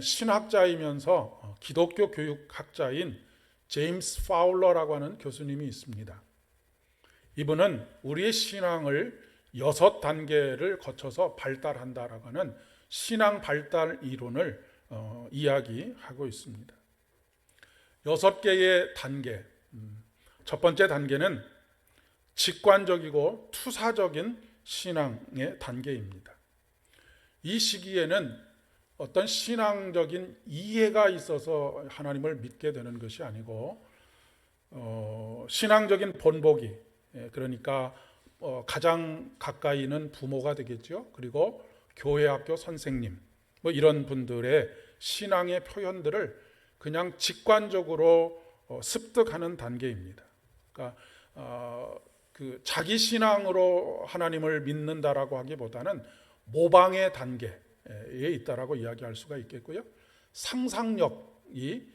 신학자이면서 기독교 교육학자인 제임스 파울러라고 하는 교수님이 있습니다. 이분은 우리의 신앙을 6단계를 거쳐서 발달한다라고 하는 신앙 발달 이론을 이야기하고 있습니다. 6개의 단계. 첫 번째 단계는 직관적이고 투사적인 신앙의 단계입니다. 이 시기에는 어떤 신앙적인 이해가 있어서 하나님을 믿게 되는 것이 아니고 신앙적인 본보기, 그러니까 가장 가까이 있는 부모가 되겠죠. 그리고 교회 학교 선생님, 이런 분들의 신앙의 표현들을 그냥 직관적으로 습득하는 단계입니다. 그러니까 그 자기 신앙으로 하나님을 믿는다라고 하기보다는 모방의 단계에 있다라고 이야기할 수가 있겠고요. 상상력이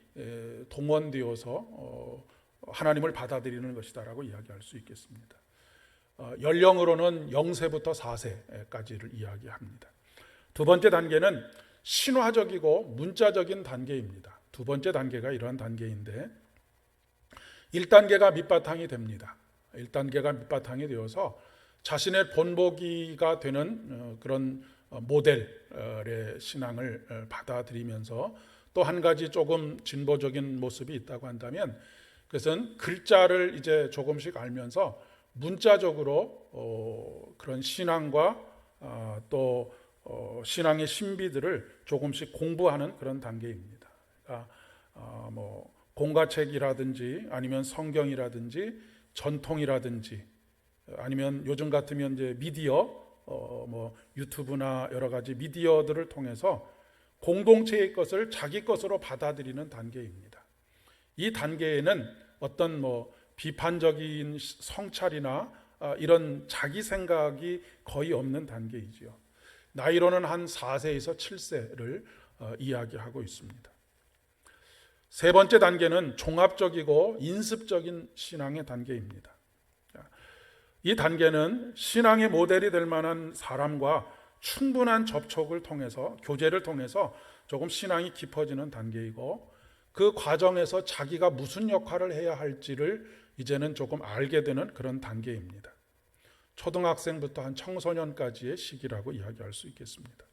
동원되어서 하나님을 받아들이는 것이다라고 이야기할 수 있겠습니다. 연령으로는 0세부터 4세까지를 이야기합니다. 두 번째 단계는 신화적이고 문자적인 단계입니다. 두 번째 단계가 이러한 단계인데 1단계가 밑바탕이 됩니다. 1단계가 밑바탕이 되어서 자신의 본보기가 되는 그런 모델의 신앙을 받아들이면서 또 한 가지 조금 진보적인 모습이 있다고 한다면 그것은 글자를 이제 조금씩 알면서 문자적으로 그런 신앙과 또 신앙의 신비들을 조금씩 공부하는 그런 단계입니다. 그러니까 공과책이라든지 아니면 성경이라든지 전통이라든지 아니면 요즘 같으면 이제 미디어 유튜브나 여러 가지 미디어들을 통해서 공동체의 것을 자기 것으로 받아들이는 단계입니다. 이 단계에는 어떤 비판적인 성찰이나 이런 자기 생각이 거의 없는 단계이지요. 나이로는 한 4세에서 7세를 이야기하고 있습니다. 세 번째 단계는 종합적이고 인습적인 신앙의 단계입니다. 이 단계는 신앙의 모델이 될 만한 사람과 충분한 접촉을 통해서 교제를 통해서 조금 신앙이 깊어지는 단계이고 그 과정에서 자기가 무슨 역할을 해야 할지를 이제는 조금 알게 되는 그런 단계입니다. 초등학생부터 한 청소년까지의 시기라고 이야기할 수 있겠습니다.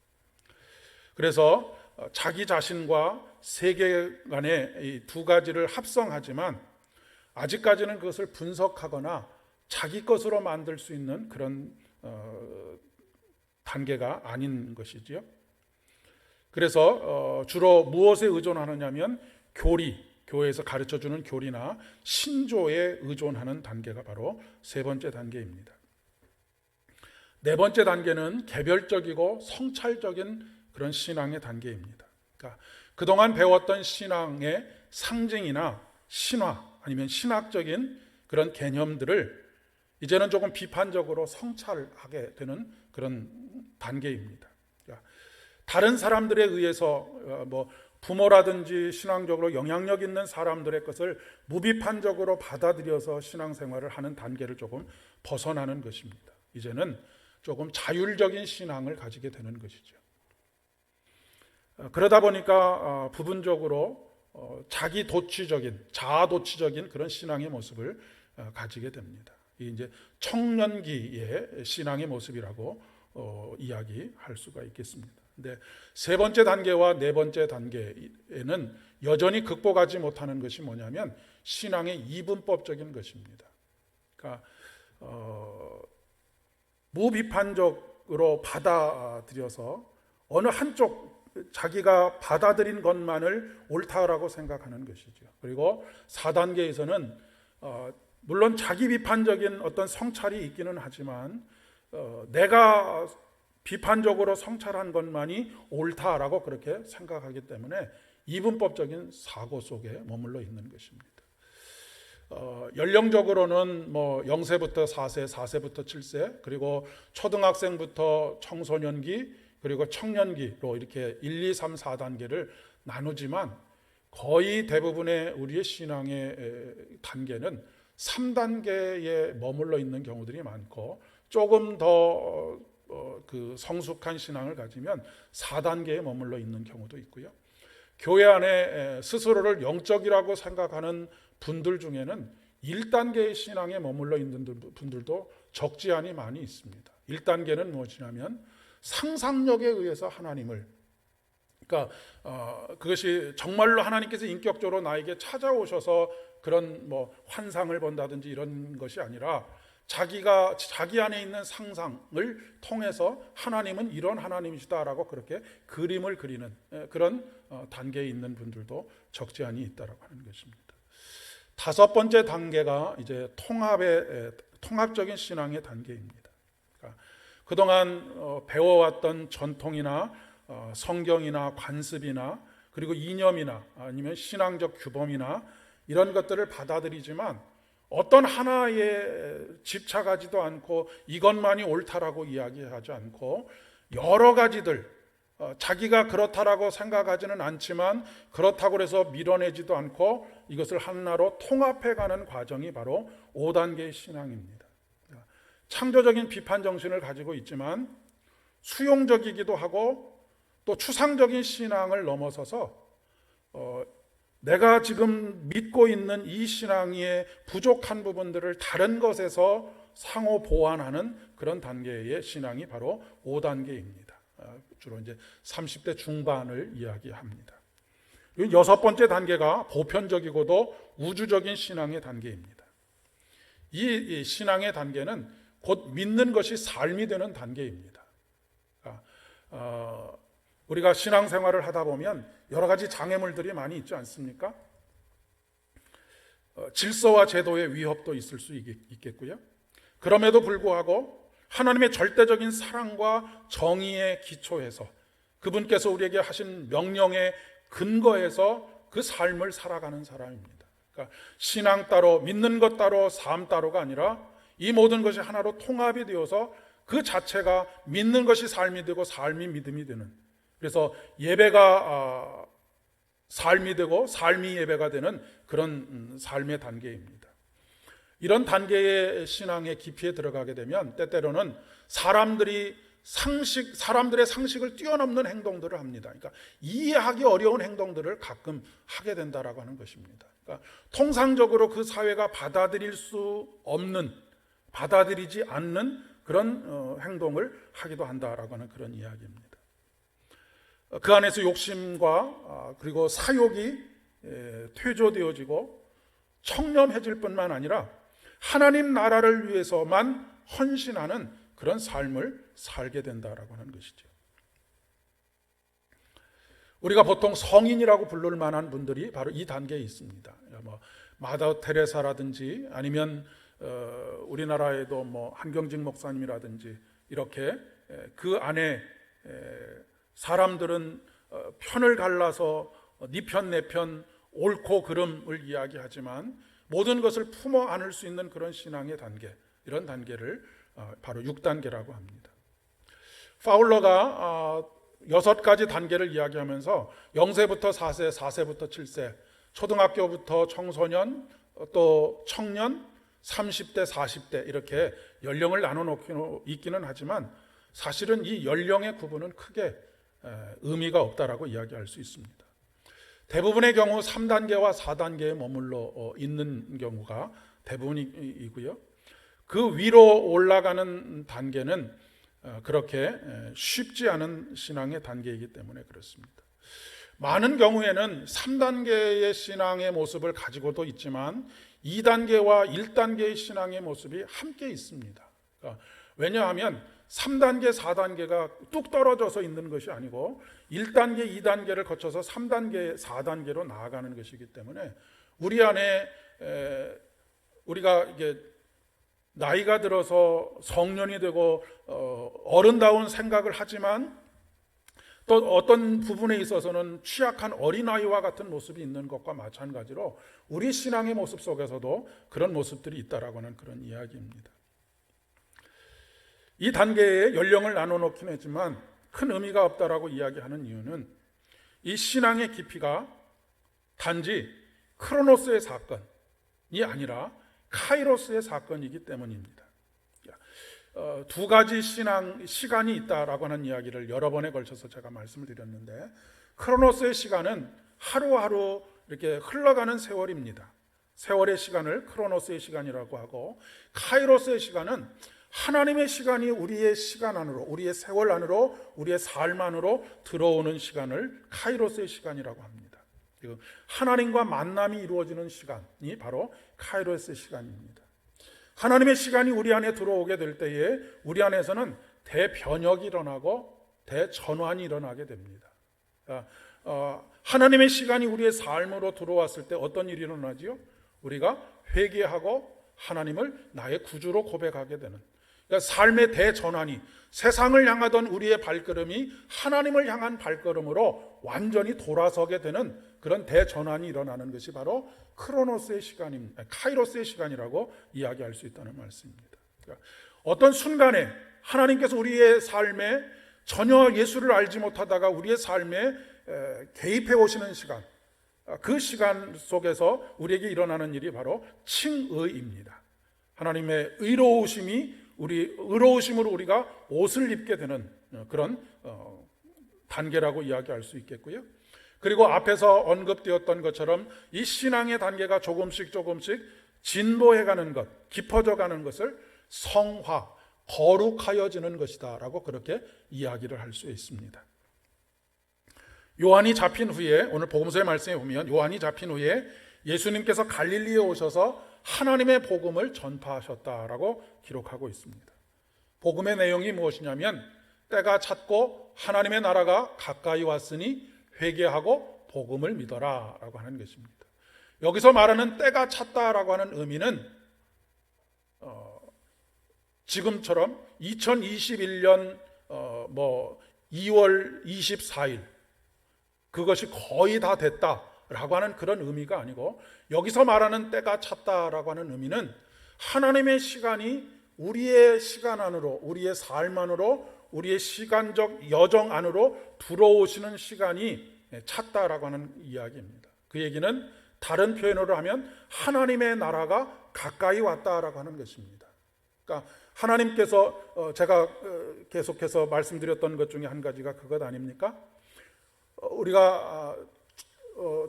그래서 자기 자신과 세계관의 이 두 가지를 합성하지만 아직까지는 그것을 분석하거나 자기 것으로 만들 수 있는 그런 단계가 아닌 것이지요. 그래서 주로 무엇에 의존하느냐면 교회에서 가르쳐주는 교리나 신조에 의존하는 단계가 바로 세 번째 단계입니다. 네 번째 단계는 개별적이고 성찰적인 그런 신앙의 단계입니다. 그러니까 그동안 배웠던 신앙의 상징이나 신화 아니면 신학적인 그런 개념들을 이제는 조금 비판적으로 성찰하게 되는 그런 단계입니다. 그러니까 다른 사람들에 의해서 부모라든지 신앙적으로 영향력 있는 사람들의 것을 무비판적으로 받아들여서 신앙생활을 하는 단계를 조금 벗어나는 것입니다. 이제는 조금 자율적인 신앙을 가지게 되는 것이죠. 그러다 보니까 부분적으로 자기 도취적인, 자아 도취적인 그런 신앙의 모습을 가지게 됩니다. 이 이제 청년기의 신앙의 모습이라고 이야기할 수가 있겠습니다. 근데 세 번째 단계와 네 번째 단계에는 여전히 극복하지 못하는 것이 뭐냐면 신앙의 이분법적인 것입니다. 그러니까 무비판적으로 받아들여서 어느 한쪽 자기가 받아들인 것만을 옳다라고 생각하는 것이죠. 그리고 4단계에서는 물론 자기 비판적인 어떤 성찰이 있기는 하지만 내가 비판적으로 성찰한 것만이 옳다라고 그렇게 생각하기 때문에 이분법적인 사고 속에 머물러 있는 것입니다. 연령적으로는 0세부터 4세, 4세부터 7세, 그리고 초등학생부터 청소년기, 그리고 청년기로 이렇게 1, 2, 3, 4단계를 나누지만 거의 대부분의 우리의 신앙의 단계는 3단계에 머물러 있는 경우들이 많고 조금 더 그 성숙한 신앙을 가지면 4단계에 머물러 있는 경우도 있고요. 교회 안에 스스로를 영적이라고 생각하는 분들 중에는 1단계의 신앙에 머물러 있는 분들도 적지 않이 많이 있습니다. 1단계는 무엇이냐면 상상력에 의해서 하나님을, 그러니까 그것이 정말로 하나님께서 인격적으로 나에게 찾아오셔서 그런 환상을 본다든지 이런 것이 아니라 자기 안에 있는 상상을 통해서 하나님은 이런 하나님이시다라고 그렇게 그림을 그리는 그런 단계에 있는 분들도 적지 않이 있다라고 하는 것입니다. 5번째 단계가 이제 통합적인 신앙의 단계입니다. 그러니까 그동안 배워왔던 전통이나 성경이나 관습이나 그리고 이념이나 아니면 신앙적 규범이나 이런 것들을 받아들이지만 어떤 하나에 집착하지도 않고 이것만이 옳다라고 이야기하지 않고 여러 가지들, 자기가 그렇다라고 생각하지는 않지만 그렇다고 해서 밀어내지도 않고 이것을 하나로 통합해가는 과정이 바로 5단계의 신앙입니다. 창조적인 비판 정신을 가지고 있지만 수용적이기도 하고 또 추상적인 신앙을 넘어서서 내가 지금 믿고 있는 이 신앙의 부족한 부분들을 다른 것에서 상호 보완하는 그런 단계의 신앙이 바로 5단계입니다. 주로 이제 30대 중반을 이야기합니다. 6번째 단계가 보편적이고도 우주적인 신앙의 단계입니다. 이 신앙의 단계는 곧 믿는 것이 삶이 되는 단계입니다. 우리가 신앙생활을 하다 보면 여러 가지 장애물들이 많이 있지 않습니까? 질서와 제도의 위협도 있을 수 있겠고요. 그럼에도 불구하고 하나님의 절대적인 사랑과 정의에 기초해서 그분께서 우리에게 하신 명령에 근거해서 그 삶을 살아가는 사람입니다. 그러니까 신앙 따로, 믿는 것 따로, 삶 따로가 아니라 이 모든 것이 하나로 통합이 되어서 그 자체가 믿는 것이 삶이 되고 삶이 믿음이 되는, 그래서 예배가 삶이 되고 삶이 예배가 되는 그런 삶의 단계입니다. 이런 단계의 신앙의 깊이에 들어가게 되면 때때로는 사람들의 상식을 뛰어넘는 행동들을 합니다. 그러니까 이해하기 어려운 행동들을 가끔 하게 된다라고 하는 것입니다. 그러니까 통상적으로 그 사회가 받아들일 수 없는, 받아들이지 않는 그런 행동을 하기도 한다라고 하는 그런 이야기입니다. 그 안에서 욕심과 그리고 사욕이 퇴조되어지고 청렴해질 뿐만 아니라 하나님 나라를 위해서만 헌신하는 그런 삶을 살게 된다라고 하는 것이죠. 우리가 보통 성인이라고 부를 만한 분들이 바로 이 단계에 있습니다. 마더 테레사라든지 아니면 우리나라에도 한경직 목사님이라든지 이렇게 그 안에 사람들은 편을 갈라서 네 편 내 편 옳고 그름을 이야기하지만 모든 것을 품어 안을 수 있는 그런 신앙의 단계, 이런 단계를 바로 6단계라고 합니다. 파울러가 6가지 단계를 이야기하면서 0세부터 4세, 4세부터 7세, 초등학교부터 청소년, 또 청년, 30대, 40대 이렇게 연령을 나눠놓기는 있기는 하지만 사실은 이 연령의 구분은 크게 의미가 없다라고 이야기할 수 있습니다. 대부분의 경우 3단계와 4단계에 머물러 있는 경우가 대부분이고요. 그 위로 올라가는 단계는 그렇게 쉽지 않은 신앙의 단계이기 때문에 그렇습니다. 많은 경우에는 3단계의 신앙의 모습을 가지고도 있지만 2단계와 1단계의 신앙의 모습이 함께 있습니다. 그러니까 왜냐하면 3단계, 4단계가 뚝 떨어져서 있는 것이 아니고 1단계, 2단계를 거쳐서 3단계, 4단계로 나아가는 것이기 때문에 우리 안에 우리가 이게 나이가 들어서 성년이 되고 어른다운 생각을 하지만 또 어떤 부분에 있어서는 취약한 어린아이와 같은 모습이 있는 것과 마찬가지로 우리 신앙의 모습 속에서도 그런 모습들이 있다라고 하는 그런 이야기입니다. 이 단계에 연령을 나눠놓긴 했지만 큰 의미가 없다라고 이야기하는 이유는 이 신앙의 깊이가 단지 크로노스의 사건이 아니라 카이로스의 사건이기 때문입니다. 두 가지 시간이 있다라고 하는 이야기를 여러 번에 걸쳐서 제가 말씀을 드렸는데, 크로노스의 시간은 하루하루 이렇게 흘러가는 세월입니다. 세월의 시간을 크로노스의 시간이라고 하고, 카이로스의 시간은 하나님의 시간이 우리의 시간 안으로, 우리의 세월 안으로, 우리의 삶 안으로 들어오는 시간을 카이로스의 시간이라고 합니다. 하나님과 만남이 이루어지는 시간이 바로 카이로스의 시간입니다. 하나님의 시간이 우리 안에 들어오게 될 때에 우리 안에서는 대변혁이 일어나고 대전환이 일어나게 됩니다. 하나님의 시간이 우리의 삶으로 들어왔을 때 어떤 일이 일어나지요? 우리가 회개하고 하나님을 나의 구주로 고백하게 되는, 그러니까 삶의 대전환이, 세상을 향하던 우리의 발걸음이 하나님을 향한 발걸음으로 완전히 돌아서게 되는 그런 대전환이 일어나는 것이 바로 크로노스의 시간입니다. 카이로스의 시간이라고 이야기할 수 있다는 말씀입니다. 그러니까 어떤 순간에 하나님께서 우리의 삶에 전혀 예수를 알지 못하다가 우리의 삶에 개입해 오시는 시간, 그 시간 속에서 우리에게 일어나는 일이 바로 칭의입니다. 하나님의 의로우심으로 우리가 옷을 입게 되는 그런 단계라고 이야기할 수 있겠고요. 그리고 앞에서 언급되었던 것처럼 이 신앙의 단계가 조금씩 진보해가는 것, 깊어져가는 것을 성화, 거룩하여지는 것이다 라고 그렇게 이야기를 할 수 있습니다. 요한이 잡힌 후에, 오늘 복음서의 말씀에 보면 요한이 잡힌 후에 예수님께서 갈릴리에 오셔서 하나님의 복음을 전파하셨다라고 기록하고 있습니다. 복음의 내용이 무엇이냐면, 때가 찼고 하나님의 나라가 가까이 왔으니 회개하고 복음을 믿어라 라고 하는 것입니다. 여기서 말하는 때가 찼다라고 하는 의미는 지금처럼 2021년 2월 24일 그것이 거의 다 됐다라고 하는 그런 의미가 아니고, 여기서 말하는 때가 찼다라고 하는 의미는 하나님의 시간이 우리의 시간 안으로, 우리의 삶 안으로, 우리의 시간적 여정 안으로 들어오시는 시간이 찼다라고 하는 이야기입니다. 그 얘기는 다른 표현으로 하면 하나님의 나라가 가까이 왔다라고 하는 것입니다. 그러니까 하나님께서 제가 계속해서 말씀드렸던 것 중에 한 가지가 그것 아닙니까? 우리가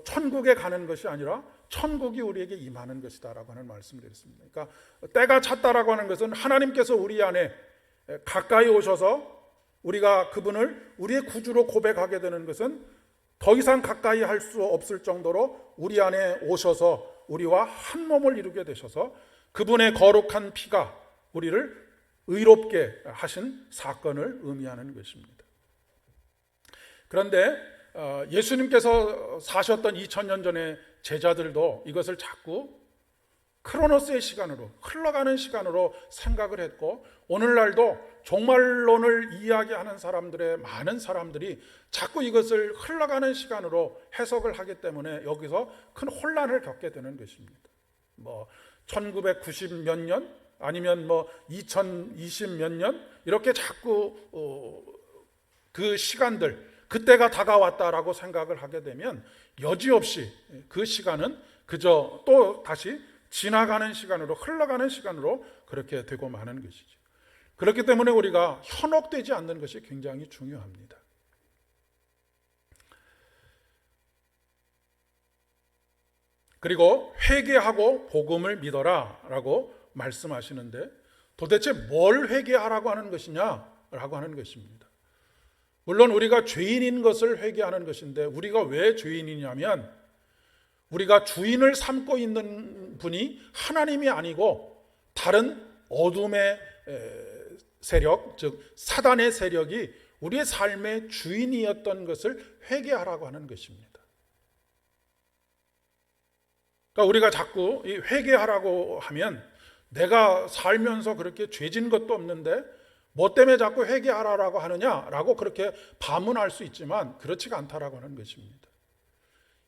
천국에 가는 것이 아니라 천국이 우리에게 임하는 것이다라고 하는 말씀을 드렸습니다. 그러니까 때가 찼다라고 하는 것은 하나님께서 우리 안에 가까이 오셔서 우리가 그분을 우리의 구주로 고백하게 되는 것은 더 이상 가까이 할 수 없을 정도로 우리 안에 오셔서 우리와 한 몸을 이루게 되셔서 그분의 거룩한 피가 우리를 의롭게 하신 사건을 의미하는 것입니다. 그런데 예수님께서 사셨던 2000년 전의 제자들도 이것을 자꾸 크로노스의 시간으로, 흘러가는 시간으로 생각을 했고, 오늘날도 종말론을 이야기하는 많은 사람들이 자꾸 이것을 흘러가는 시간으로 해석을 하기 때문에 여기서 큰 혼란을 겪게 되는 것입니다. 1990 몇 년 아니면 2020 몇 년 이렇게 자꾸 그 시간들, 그때가 다가왔다라고 생각을 하게 되면 여지없이 그 시간은 그저 또 다시 지나가는 시간으로, 흘러가는 시간으로 그렇게 되고 마는 것이죠. 그렇기 때문에 우리가 현혹되지 않는 것이 굉장히 중요합니다. 그리고 회개하고 복음을 믿어라 라고 말씀하시는데, 도대체 뭘 회개하라고 하는 것이냐라고 하는 것입니다. 물론 우리가 죄인인 것을 회개하는 것인데, 우리가 왜 죄인이냐면 우리가 주인을 삼고 있는 분이 하나님이 아니고 다른 어둠의 세력, 즉 사단의 세력이 우리의 삶의 주인이었던 것을 회개하라고 하는 것입니다. 그러니까 우리가 자꾸 이 회개하라고 하면, 내가 살면서 그렇게 죄진 것도 없는데 뭐 때문에 자꾸 회개하라고 하느냐라고 그렇게 반문할 수 있지만 그렇지가 않다라고 하는 것입니다.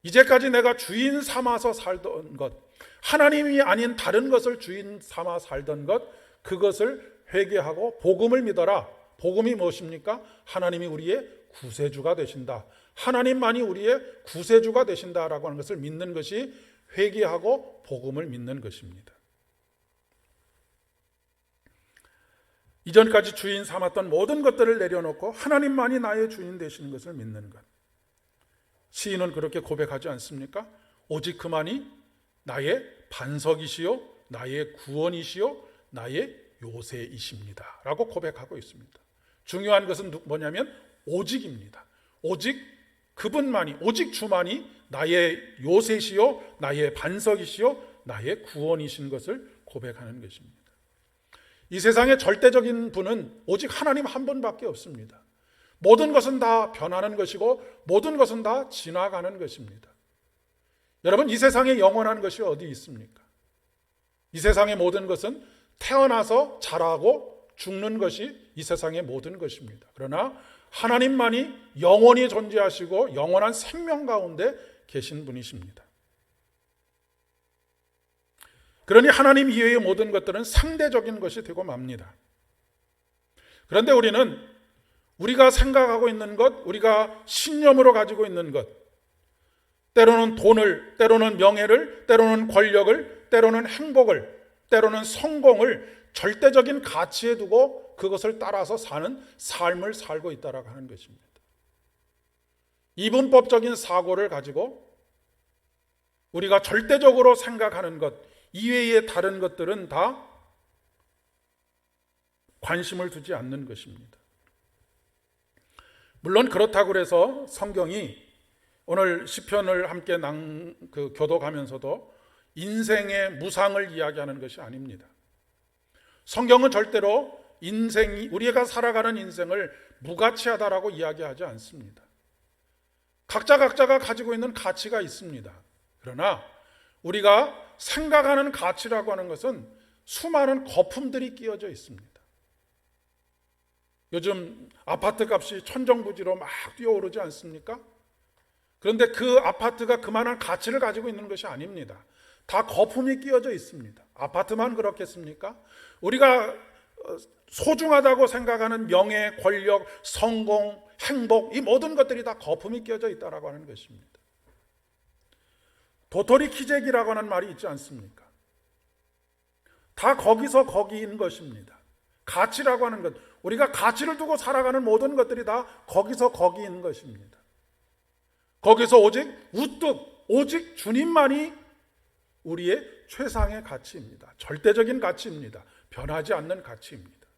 이제까지 내가 주인 삼아서 살던 것, 하나님이 아닌 다른 것을 주인 삼아 살던 것, 그것을 회개하고 복음을 믿어라. 복음이 무엇입니까? 하나님이 우리의 구세주가 되신다, 하나님만이 우리의 구세주가 되신다라고 하는 것을 믿는 것이 회개하고 복음을 믿는 것입니다. 이전까지 주인 삼았던 모든 것들을 내려놓고 하나님만이 나의 주인 되시는 것을 믿는 것. 시인은 그렇게 고백하지 않습니까? 오직 그만이 나의 반석이시요 나의 구원이시요 나의 요새이십니다 라고 고백하고 있습니다. 중요한 것은 뭐냐면 오직입니다. 오직 그분만이, 오직 주만이 나의 요새시요 나의 반석이시요 나의 구원이신 것을 고백하는 것입니다. 이 세상의 절대적인 분은 오직 하나님 한 분밖에 없습니다. 모든 것은 다 변하는 것이고 모든 것은 다 지나가는 것입니다. 여러분, 이 세상에 영원한 것이 어디 있습니까? 이 세상의 모든 것은 태어나서 자라고 죽는 것이 이 세상의 모든 것입니다. 그러나 하나님만이 영원히 존재하시고 영원한 생명 가운데 계신 분이십니다. 그러니 하나님 이외의 모든 것들은 상대적인 것이 되고 맙니다. 그런데 우리는 우리가 생각하고 있는 것, 우리가 신념으로 가지고 있는 것, 때로는 돈을, 때로는 명예를, 때로는 권력을, 때로는 행복을, 때로는 성공을 절대적인 가치에 두고 그것을 따라서 사는 삶을 살고 있다라고 하는 것입니다. 이분법적인 사고를 가지고 우리가 절대적으로 생각하는 것 이외의 다른 것들은 다 관심을 두지 않는 것입니다. 물론 그렇다고 해서 성경이 오늘 시편을 함께 교독하면서도 인생의 무상을 이야기하는 것이 아닙니다. 성경은 절대로 우리가 살아가는 인생을 무가치하다라고 이야기하지 않습니다. 각자가 가지고 있는 가치가 있습니다. 그러나 우리가 생각하는 가치라고 하는 것은 수많은 거품들이 끼어져 있습니다. 요즘 아파트 값이 천정부지로 막 뛰어오르지 않습니까? 그런데 그 아파트가 그만한 가치를 가지고 있는 것이 아닙니다. 다 거품이 끼어져 있습니다. 아파트만 그렇겠습니까? 우리가 소중하다고 생각하는 명예, 권력, 성공, 행복, 이 모든 것들이 다 거품이 끼어져 있다라고 하는 것입니다. 도토리 키재기라고 하는 말이 있지 않습니까? 다 거기서 거기인 것입니다. 가치라고 하는 것, 우리가 가치를 두고 살아가는 모든 것들이 다 거기서 거기인 것입니다. 거기서 오직 우뚝, 오직 주님만이 우리의 최상의 가치입니다. 절대적인 가치입니다. 변하지 않는 가치입니다.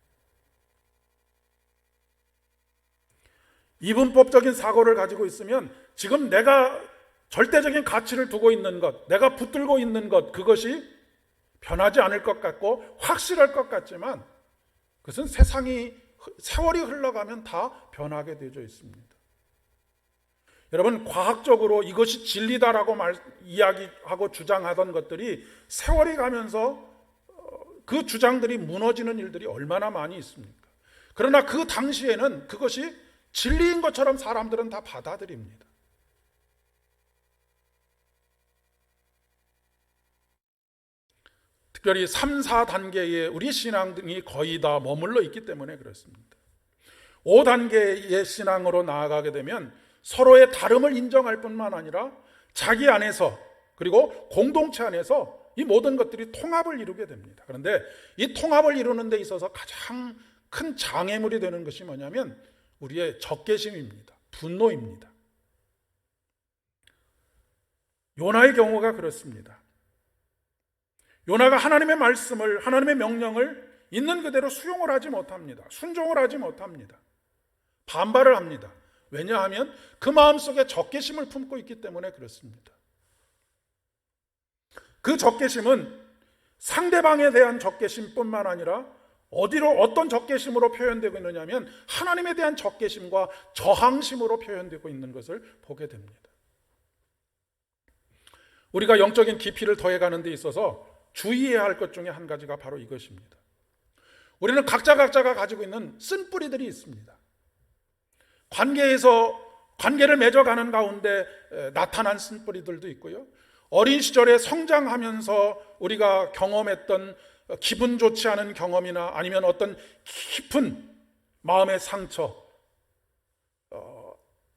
이분법적인 사고를 가지고 있으면 지금 내가 절대적인 가치를 두고 있는 것, 내가 붙들고 있는 것, 그것이 변하지 않을 것 같고 확실할 것 같지만 그것은 세월이 흘러가면 다 변하게 되어 있습니다. 여러분, 과학적으로 이것이 진리다라고 이야기하고 주장하던 것들이 세월이 가면서 그 주장들이 무너지는 일들이 얼마나 많이 있습니까? 그러나 그 당시에는 그것이 진리인 것처럼 사람들은 다 받아들입니다. 특별히 3, 4단계의 우리 신앙이 거의 다 머물러 있기 때문에 그렇습니다. 5단계의 신앙으로 나아가게 되면 서로의 다름을 인정할 뿐만 아니라 자기 안에서 그리고 공동체 안에서 이 모든 것들이 통합을 이루게 됩니다. 그런데 이 통합을 이루는 데 있어서 가장 큰 장애물이 되는 것이 뭐냐면 우리의 적개심입니다. 분노입니다. 요나의 경우가 그렇습니다. 요나가 하나님의 말씀을, 하나님의 명령을 있는 그대로 수용을 하지 못합니다. 순종을 하지 못합니다. 반발을 합니다. 왜냐하면 그 마음속에 적개심을 품고 있기 때문에 그렇습니다. 그 적개심은 상대방에 대한 적개심뿐만 아니라 어떤 적개심으로 표현되고 있느냐면 하나님에 대한 적개심과 저항심으로 표현되고 있는 것을 보게 됩니다. 우리가 영적인 깊이를 더해가는 데 있어서 주의해야 할 것 중에 한 가지가 바로 이것입니다. 우리는 각자가 가지고 있는 쓴뿌리들이 있습니다. 관계를 맺어가는 가운데 나타난 쓴뿌리들도 있고요. 어린 시절에 성장하면서 우리가 경험했던 기분 좋지 않은 경험이나 아니면 어떤 깊은 마음의 상처,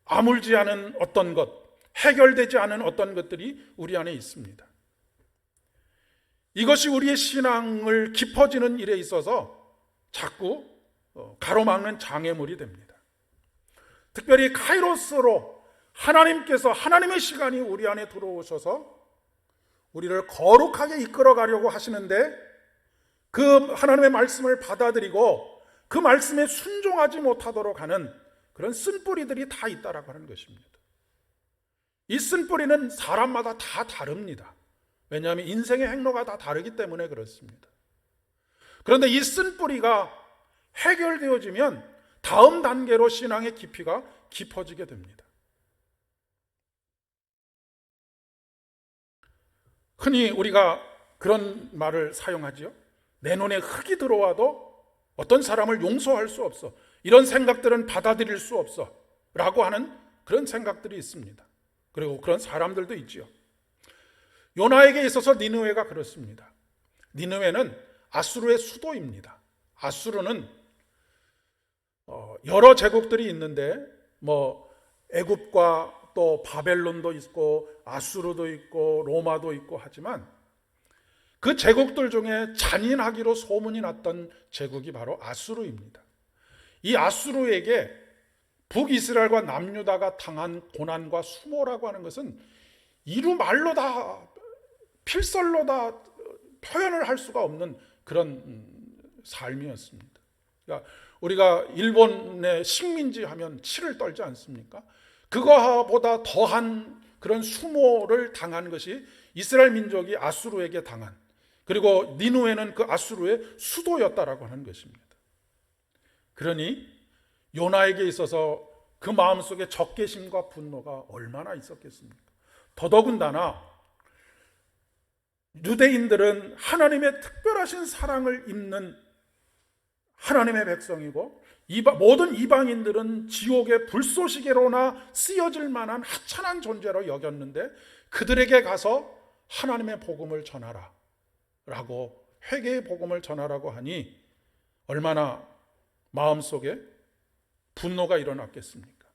아물지 않은 어떤 것, 해결되지 않은 어떤 것들이 우리 안에 있습니다. 이것이 우리의 신앙을 깊어지는 일에 있어서 자꾸 가로막는 장애물이 됩니다. 특별히 카이로스로 하나님께서 하나님의 시간이 우리 안에 들어오셔서 우리를 거룩하게 이끌어 가려고 하시는데 그 하나님의 말씀을 받아들이고 그 말씀에 순종하지 못하도록 하는 그런 쓴뿌리들이 다 있다라고 하는 것입니다. 이 쓴뿌리는 사람마다 다 다릅니다. 왜냐하면 인생의 행로가 다 다르기 때문에 그렇습니다. 그런데 이 쓴뿌리가 해결되어지면 다음 단계로 신앙의 깊이가 깊어지게 됩니다. 흔히 우리가 그런 말을 사용하지요. 내 눈에 흙이 들어와도 어떤 사람을 용서할 수 없어. 이런 생각들은 받아들일 수 없어. 라고 하는 그런 생각들이 있습니다. 그리고 그런 사람들도 있지요. 요나에게 있어서 니느웨가 그렇습니다. 니느웨는 아수르의 수도입니다. 아수르는 여러 제국들이 있는데 애굽과 또 바벨론도 있고 아수르도 있고 로마도 있고 하지만 그 제국들 중에 잔인하기로 소문이 났던 제국이 바로 아수르입니다. 이 아수르에게 북이스라엘과 남유다가 당한 고난과 수모라고 하는 것은 이루 말로 다 필설로 다 표현을 할 수가 없는 그런 삶이었습니다. 그러니까 우리가 일본의 식민지 하면 치를 떨지 않습니까? 그거보다 더한 그런 수모를 당한 것이 이스라엘 민족이 아수르에게 당한, 그리고 니느웨는 그 아수르의 수도였다라고 하는 것입니다. 그러니 요나에게 있어서 그 마음속에 적개심과 분노가 얼마나 있었겠습니까? 더더군다나 유대인들은 하나님의 특별하신 사랑을 입는 하나님의 백성이고 모든 이방인들은 지옥의 불쏘시개로나 쓰여질 만한 하찮은 존재로 여겼는데 그들에게 가서 하나님의 복음을 전하라 라고, 회개의 복음을 전하라고 하니 얼마나 마음속에 분노가 일어났겠습니까?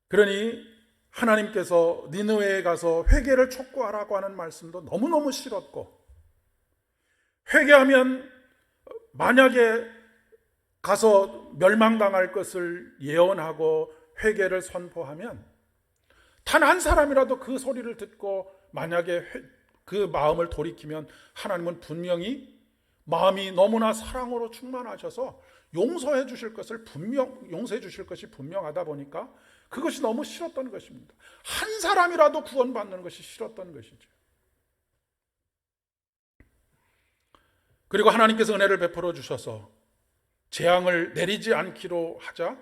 그러니 하나님께서 니느웨에 가서 회개를 촉구하라고 하는 말씀도 너무너무 싫었고, 회개하면 만약에 가서 멸망당할 것을 예언하고 회개를 선포하면 단 한 사람이라도 그 소리를 듣고 만약에 그 마음을 돌이키면 하나님은 분명히 마음이 너무나 사랑으로 충만하셔서 용서해 주실 것이 분명하다 보니까 그것이 너무 싫었던 것입니다. 한 사람이라도 구원받는 것이 싫었던 것이죠. 그리고 하나님께서 은혜를 베풀어 주셔서 재앙을 내리지 않기로 하자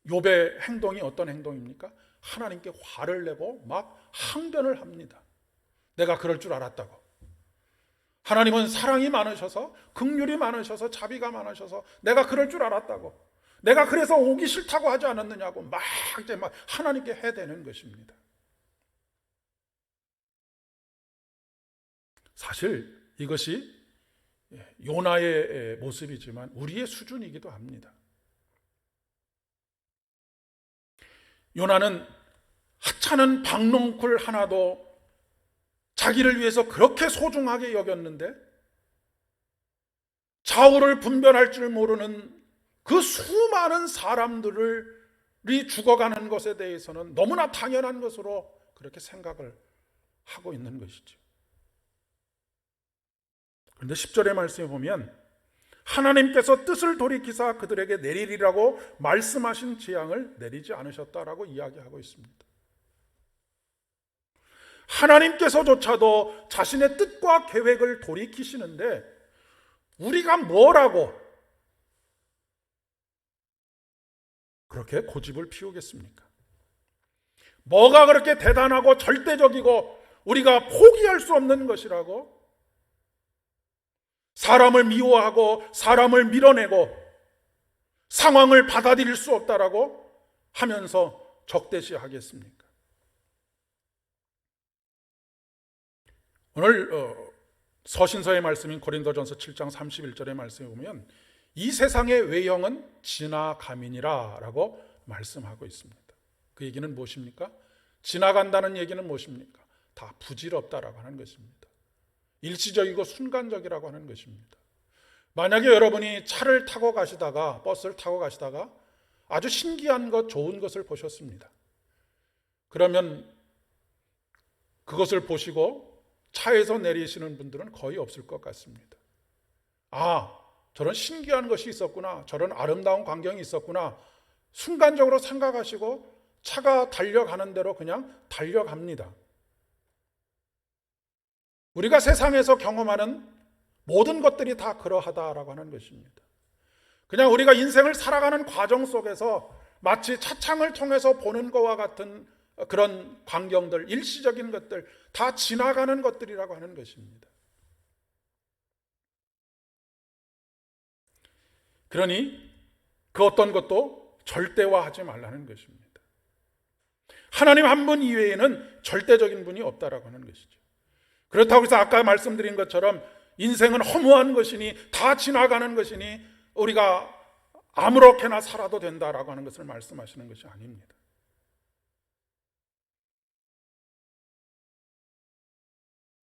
욥의 행동이 어떤 행동입니까? 하나님께 화를 내고 막 항변을 합니다. 내가 그럴 줄 알았다고. 하나님은 사랑이 많으셔서, 긍휼이 많으셔서, 자비가 많으셔서 내가 그럴 줄 알았다고. 내가 그래서 오기 싫다고 하지 않았느냐고 막 하나님께 해대는 것입니다. 사실 이것이 요나의 모습이지만 우리의 수준이기도 합니다. 요나는 하찮은 박농쿨 하나도 자기를 위해서 그렇게 소중하게 여겼는데 좌우를 분별할 줄 모르는 그 수많은 사람들이 죽어가는 것에 대해서는 너무나 당연한 것으로 그렇게 생각을 하고 있는 것이죠. 그런데 10절의 말씀에 보면 하나님께서 뜻을 돌이키사 그들에게 내리리라고 말씀하신 재앙을 내리지 않으셨다라고 이야기하고 있습니다. 하나님께서조차도 자신의 뜻과 계획을 돌이키시는데 우리가 뭐라고 그렇게 고집을 피우겠습니까? 뭐가 그렇게 대단하고 절대적이고 우리가 포기할 수 없는 것이라고 사람을 미워하고 사람을 밀어내고 상황을 받아들일 수 없다라고 하면서 적대시하겠습니까? 오늘 서신서의 말씀인 고린도전서 7장 31절의 말씀에 보면 이 세상의 외형은 지나감이니라 라고 말씀하고 있습니다. 그 얘기는 무엇입니까? 지나간다는 얘기는 무엇입니까? 다 부질없다라고 하는 것입니다. 일시적이고 순간적이라고 하는 것입니다. 만약에 여러분이 차를 타고 가시다가, 버스를 타고 가시다가 아주 신기한 것, 좋은 것을 보셨습니다. 그러면 그것을 보시고 차에서 내리시는 분들은 거의 없을 것 같습니다. 아, 저런 신기한 것이 있었구나, 저런 아름다운 광경이 있었구나, 순간적으로 생각하시고 차가 달려가는 대로 그냥 달려갑니다. 우리가 세상에서 경험하는 모든 것들이 다 그러하다라고 하는 것입니다. 그냥 우리가 인생을 살아가는 과정 속에서 마치 차창을 통해서 보는 것과 같은 그런 광경들, 일시적인 것들, 다 지나가는 것들이라고 하는 것입니다. 그러니 그 어떤 것도 절대화하지 말라는 것입니다. 하나님 한 분 이외에는 절대적인 분이 없다라고 하는 것이죠. 그렇다고 해서 아까 말씀드린 것처럼 인생은 허무한 것이니 다 지나가는 것이니 우리가 아무렇게나 살아도 된다라고 하는 것을 말씀하시는 것이 아닙니다.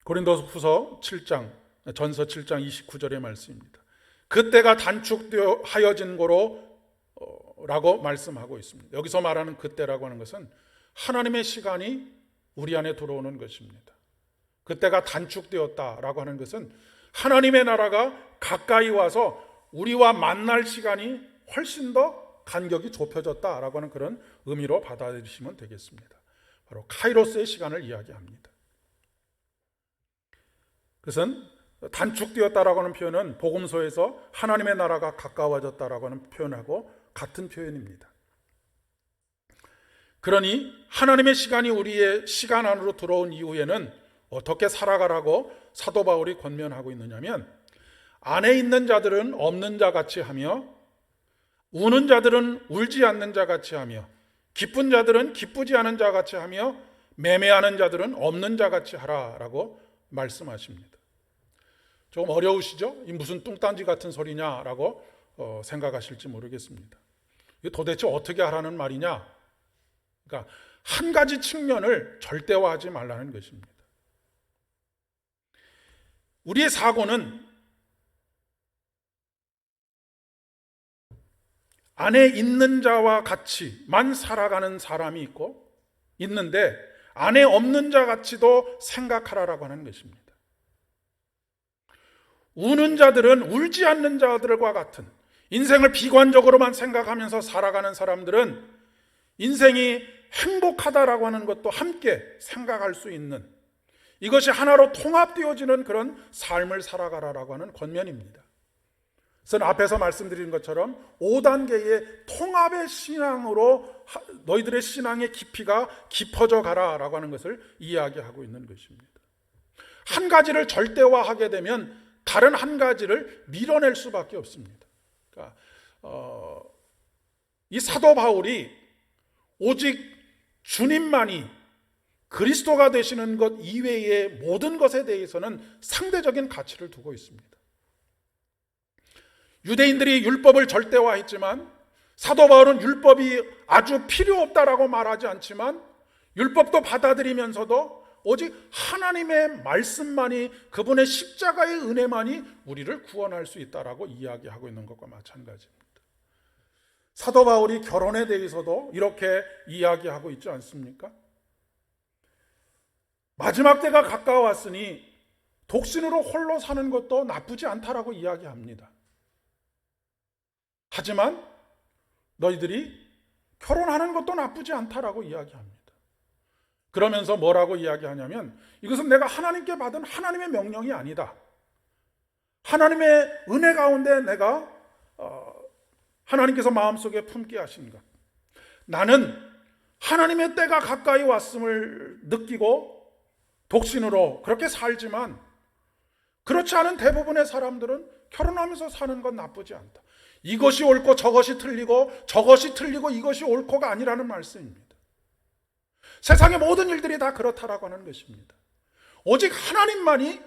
고린도후서 7장, 전서 7장 29절의 말씀입니다. 그때가 단축하여진 고로 라고 말씀하고 있습니다. 여기서 말하는 그때라고 하는 것은 하나님의 시간이 우리 안에 들어오는 것입니다. 그때가 단축되었다라고 하는 것은 하나님의 나라가 가까이 와서 우리와 만날 시간이 훨씬 더 간격이 좁혀졌다라고 하는 그런 의미로 받아들이시면 되겠습니다. 바로 카이로스의 시간을 이야기합니다. 그것은 단축되었다라고 하는 표현은 복음서에서 하나님의 나라가 가까워졌다라고 하는 표현하고 같은 표현입니다. 그러니 하나님의 시간이 우리의 시간 안으로 들어온 이후에는 어떻게 살아가라고 사도 바울이 권면하고 있느냐면, 안에 있는 자들은 없는 자 같이 하며, 우는 자들은 울지 않는 자 같이 하며, 기쁜 자들은 기쁘지 않은 자 같이 하며, 매매하는 자들은 없는 자 같이 하라라고 말씀하십니다. 조금 어려우시죠? 이 무슨 뚱딴지 같은 소리냐라고 생각하실지 모르겠습니다. 이게 도대체 어떻게 하라는 말이냐? 그러니까 한 가지 측면을 절대화하지 말라는 것입니다. 우리의 사고는 안에 있는 자와 같이만 살아가는 사람이 있는데 안에 없는 자 같이도 생각하라라고 하는 것입니다. 우는 자들은 울지 않는 자들과 같은, 인생을 비관적으로만 생각하면서 살아가는 사람들은 인생이 행복하다라고 하는 것도 함께 생각할 수 있는, 이것이 하나로 통합되어지는 그런 삶을 살아가라라고 하는 권면입니다. 그래서 앞에서 말씀드린 것처럼 5단계의 통합의 신앙으로 너희들의 신앙의 깊이가 깊어져 가라라고 하는 것을 이야기하고 있는 것입니다. 한 가지를 절대화하게 되면 다른 한 가지를 밀어낼 수밖에 없습니다. 그러니까 이 사도 바울이 오직 주님만이 그리스도가 되시는 것 이외의 모든 것에 대해서는 상대적인 가치를 두고 있습니다. 유대인들이 율법을 절대화했지만 사도 바울은 율법이 아주 필요 없다라고 말하지 않지만 율법도 받아들이면서도 오직 하나님의 말씀만이, 그분의 십자가의 은혜만이 우리를 구원할 수 있다라고 이야기하고 있는 것과 마찬가지입니다. 사도 바울이 결혼에 대해서도 이렇게 이야기하고 있지 않습니까? 마지막 때가 가까웠으니 독신으로 홀로 사는 것도 나쁘지 않다라고 이야기합니다. 하지만 너희들이 결혼하는 것도 나쁘지 않다라고 이야기합니다. 그러면서 뭐라고 이야기하냐면, 이것은 내가 하나님께 받은 하나님의 명령이 아니다. 하나님의 은혜 가운데 내가 하나님께서 마음속에 품게 하신 것, 나는 하나님의 때가 가까이 왔음을 느끼고 독신으로 그렇게 살지만 그렇지 않은 대부분의 사람들은 결혼하면서 사는 건 나쁘지 않다. 이것이 옳고 저것이 틀리고 이것이 옳고가 아니라는 말씀입니다. 세상의 모든 일들이 다 그렇다라고 하는 것입니다. 오직 하나님만이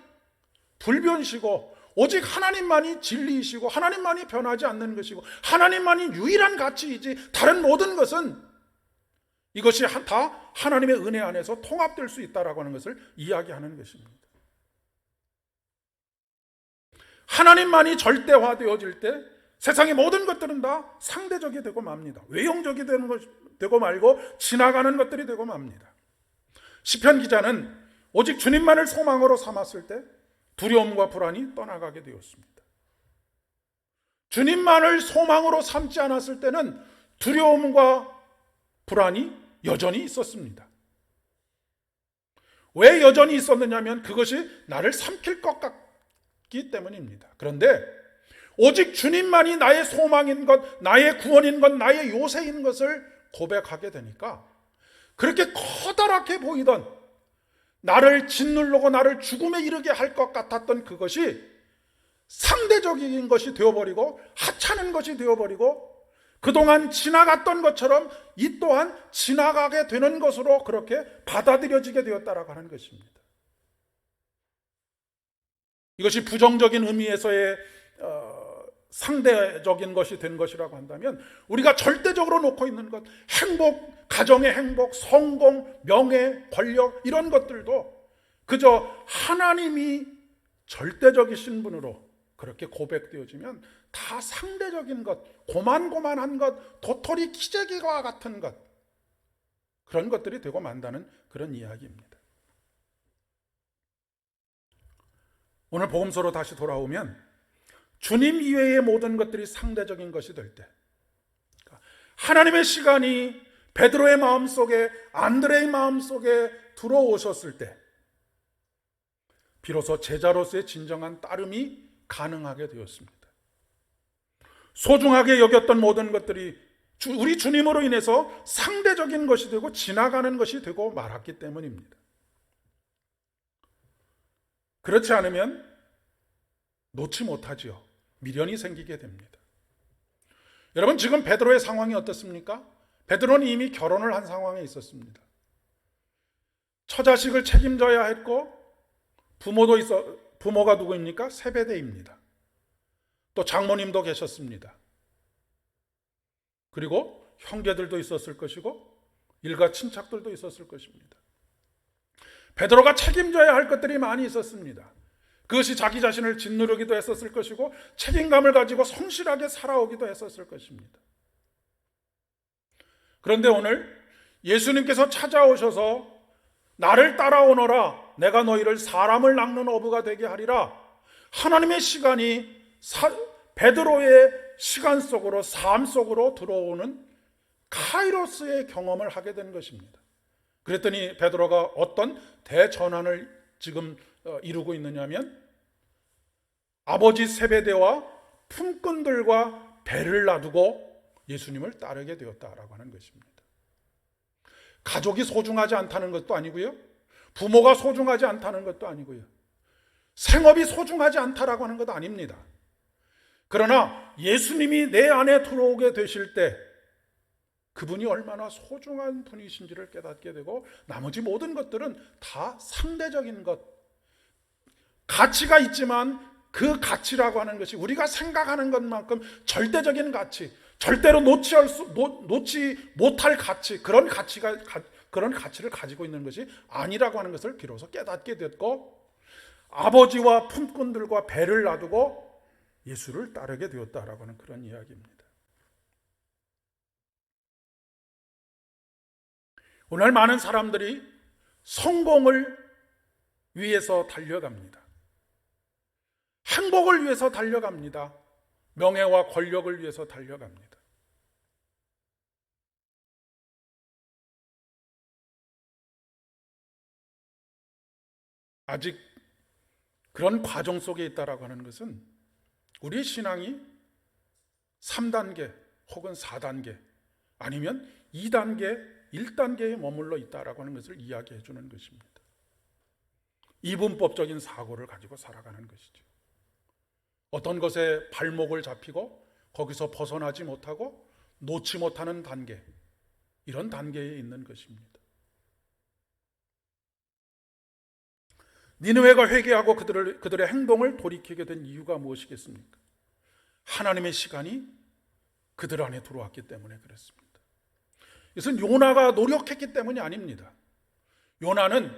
불변시고 오직 하나님만이 진리이시고 하나님만이 변하지 않는 것이고 하나님만이 유일한 가치이지 다른 모든 것은 이것이 다 하나님의 은혜 안에서 통합될 수 있다라고 하는 것을 이야기하는 것입니다. 하나님만이 절대화되어질 때 세상의 모든 것들은 다 상대적이 되고 맙니다. 외형적이 되고 말고 지나가는 것들이 되고 맙니다. 시편 기자는 오직 주님만을 소망으로 삼았을 때 두려움과 불안이 떠나가게 되었습니다. 주님만을 소망으로 삼지 않았을 때는 두려움과 불안이 여전히 있었습니다. 왜 여전히 있었느냐면 그것이 나를 삼킬 것 같기 때문입니다. 그런데 오직 주님만이 나의 소망인 것, 나의 구원인 것, 나의 요새인 것을 고백하게 되니까 그렇게 커다랗게 보이던 나를 짓누르고 나를 죽음에 이르게 할 것 같았던 그것이 상대적인 것이 되어버리고 하찮은 것이 되어버리고 그동안 지나갔던 것처럼 이 또한 지나가게 되는 것으로 그렇게 받아들여지게 되었다라고 하는 것입니다. 이것이 부정적인 의미에서의 상대적인 것이 된 것이라고 한다면 우리가 절대적으로 놓고 있는 것, 행복, 가정의 행복, 성공, 명예, 권력 이런 것들도 그저 하나님이 절대적이신 분으로 그렇게 고백되어지면 다 상대적인 것, 고만고만한 것, 도토리 키재기와 같은 것, 그런 것들이 되고 만다는 그런 이야기입니다. 오늘 복음서로 다시 돌아오면 주님 이외의 모든 것들이 상대적인 것이 될 때, 하나님의 시간이 베드로의 마음속에, 안드레의 마음속에 들어오셨을 때 비로소 제자로서의 진정한 따름이 가능하게 되었습니다. 소중하게 여겼던 모든 것들이 우리 주님으로 인해서 상대적인 것이 되고 지나가는 것이 되고 말았기 때문입니다. 그렇지 않으면 놓지 못하지요. 미련이 생기게 됩니다. 여러분, 지금 베드로의 상황이 어떻습니까? 베드로는 이미 결혼을 한 상황에 있었습니다. 처자식을 책임져야 했고 부모가 누구입니까? 세베대입니다. 또 장모님도 계셨습니다. 그리고 형제들도 있었을 것이고 일가 친척들도 있었을 것입니다. 베드로가 책임져야 할 것들이 많이 있었습니다. 그것이 자기 자신을 짓누르기도 했었을 것이고 책임감을 가지고 성실하게 살아오기도 했었을 것입니다. 그런데 오늘 예수님께서 찾아오셔서 나를 따라오너라, 내가 너희를 사람을 낚는 어부가 되게 하리라, 하나님의 시간이 베드로의 시간 속으로, 삶 속으로 들어오는 카이로스의 경험을 하게 된 것입니다. 그랬더니 베드로가 어떤 대전환을 지금 이루고 있느냐면 아버지 세베대와 품꾼들과 배를 놔두고 예수님을 따르게 되었다라고 하는 것입니다. 가족이 소중하지 않다는 것도 아니고요, 부모가 소중하지 않다는 것도 아니고요, 생업이 소중하지 않다라고 하는 것도 아닙니다. 그러나 예수님이 내 안에 들어오게 되실 때 그분이 얼마나 소중한 분이신지를 깨닫게 되고 나머지 모든 것들은 다 상대적인 것, 가치가 있지만 그 가치라고 하는 것이 우리가 생각하는 것만큼 절대적인 가치, 절대로 놓지 못할 가치, 그런 가치를 가지고 있는 것이 아니라고 하는 것을 비로소 깨닫게 됐고 아버지와 품꾼들과 배를 놔두고 예수를 따르게 되었다라고 하는 그런 이야기입니다. 오늘 많은 사람들이 성공을 위해서 달려갑니다. 행복을 위해서 달려갑니다. 명예와 권력을 위해서 달려갑니다. 아직 그런 과정 속에 있다라고 하는 것은 우리의 신앙이 3단계 혹은 4단계 아니면 2단계, 1단계에 머물러 있다라고 하는 것을 이야기해 주는 것입니다. 이분법적인 사고를 가지고 살아가는 것이죠. 어떤 것에 발목을 잡히고 거기서 벗어나지 못하고 놓지 못하는 단계, 이런 단계에 있는 것입니다. 니느웨가 회개하고 그들의 행동을 돌이키게 된 이유가 무엇이겠습니까? 하나님의 시간이 그들 안에 들어왔기 때문에 그렇습니다. 이것은 요나가 노력했기 때문이 아닙니다. 요나는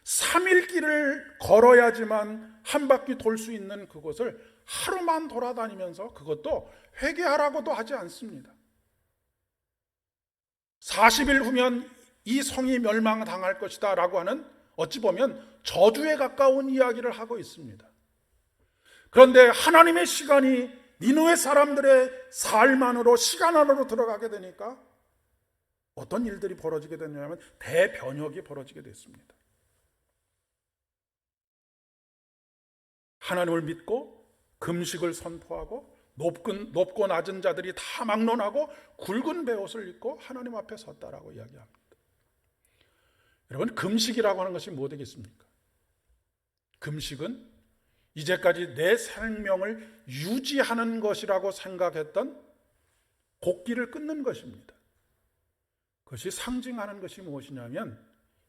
3일 길을 걸어야지만 한 바퀴 돌 수 있는 그곳을 하루만 돌아다니면서 그것도 회개하라고도 하지 않습니다. 40일 후면 이 성이 멸망당할 것이다 라고 하는 어찌 보면 저주에 가까운 이야기를 하고 있습니다. 그런데 하나님의 시간이 니느웨 사람들의 삶 안으로, 시간 안으로 들어가게 되니까 어떤 일들이 벌어지게 됐냐면 대변혁이 벌어지게 됐습니다. 하나님을 믿고 금식을 선포하고 높고 낮은 자들이 다 막론하고 굵은 베옷을 입고 하나님 앞에 섰다라고 이야기합니다. 여러분, 금식이라고 하는 것이 뭐 되겠습니까? 금식은 이제까지 내 생명을 유지하는 것이라고 생각했던 곡기를 끊는 것입니다. 그것이 상징하는 것이 무엇이냐면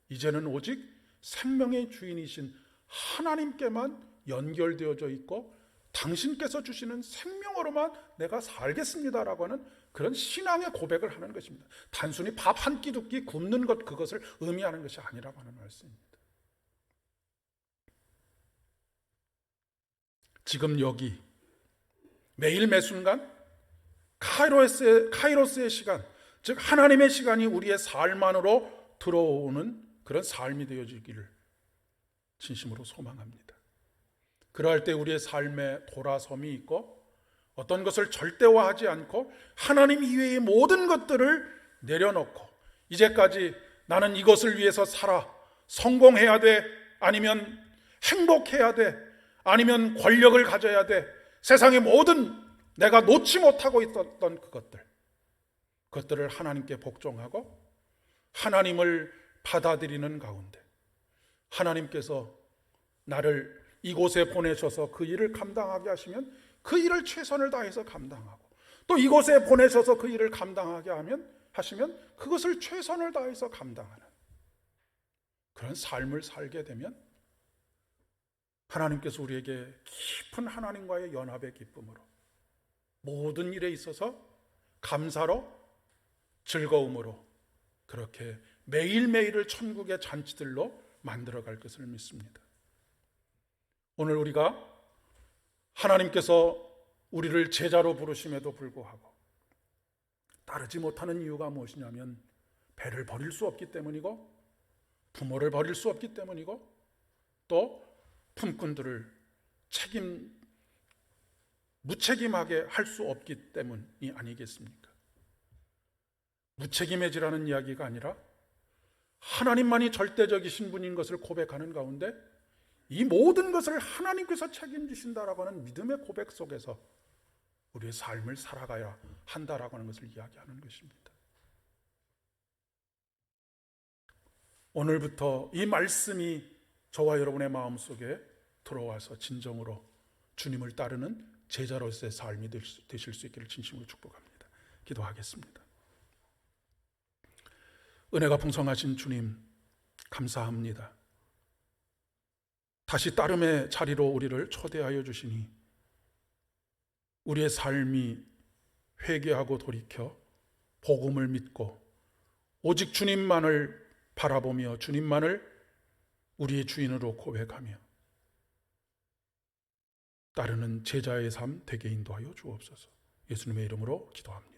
이제는 오직 생명의 주인이신 하나님께만 연결되어져 있고 당신께서 주시는 생명으로만 내가 살겠습니다라고 하는 그런 신앙의 고백을 하는 것입니다. 단순히 밥 한 끼 두 끼 굶는 것, 그것을 의미하는 것이 아니라고 하는 말씀입니다. 지금 여기 매일 매순간 카이로스의 시간, 즉 하나님의 시간이 우리의 삶 안으로 들어오는 그런 삶이 되어지기를 진심으로 소망합니다. 그러할 때 우리의 삶에 돌아섬이 있고 어떤 것을 절대화하지 않고 하나님 이외의 모든 것들을 내려놓고 이제까지 나는 이것을 위해서 살아, 성공해야 돼, 아니면 행복해야 돼, 아니면 권력을 가져야 돼, 세상의 모든 내가 놓지 못하고 있었던 그것들을 하나님께 복종하고 하나님을 받아들이는 가운데 하나님께서 나를 이곳에 보내셔서 그 일을 감당하게 하시면 그 일을 최선을 다해서 감당하고, 또 이곳에 보내셔서 그 일을 감당하게 하시면 그것을 최선을 다해서 감당하는 그런 삶을 살게 되면 하나님께서 우리에게 깊은 하나님과의 연합의 기쁨으로 모든 일에 있어서 감사로, 즐거움으로 그렇게 매일매일을 천국의 잔치들로 만들어갈 것을 믿습니다. 오늘 우리가 하나님께서 우리를 제자로 부르심에도 불구하고 따르지 못하는 이유가 무엇이냐면 배를 버릴 수 없기 때문이고, 부모를 버릴 수 없기 때문이고, 또 품꾼들을 무책임하게 할 수 없기 때문이 아니겠습니까? 무책임해지라는 이야기가 아니라 하나님만이 절대적이신 분인 것을 고백하는 가운데 이 모든 것을 하나님께서 책임지신다라고 하는 믿음의 고백 속에서 우리의 삶을 살아가야 한다라고 하는 것을 이야기하는 것입니다. 오늘부터 이 말씀이 저와 여러분의 마음속에 들어와서 진정으로 주님을 따르는 제자로서의 삶이 되실 수 있기를 진심으로 축복합니다. 기도하겠습니다. 은혜가 풍성하신 주님, 감사합니다. 다시 따름의 자리로 우리를 초대하여 주시니 우리의 삶이 회개하고 돌이켜 복음을 믿고 오직 주님만을 바라보며 주님만을 우리의 주인으로 고백하며 따르는 제자의 삶 되게 인도하여 주옵소서. 예수님의 이름으로 기도합니다.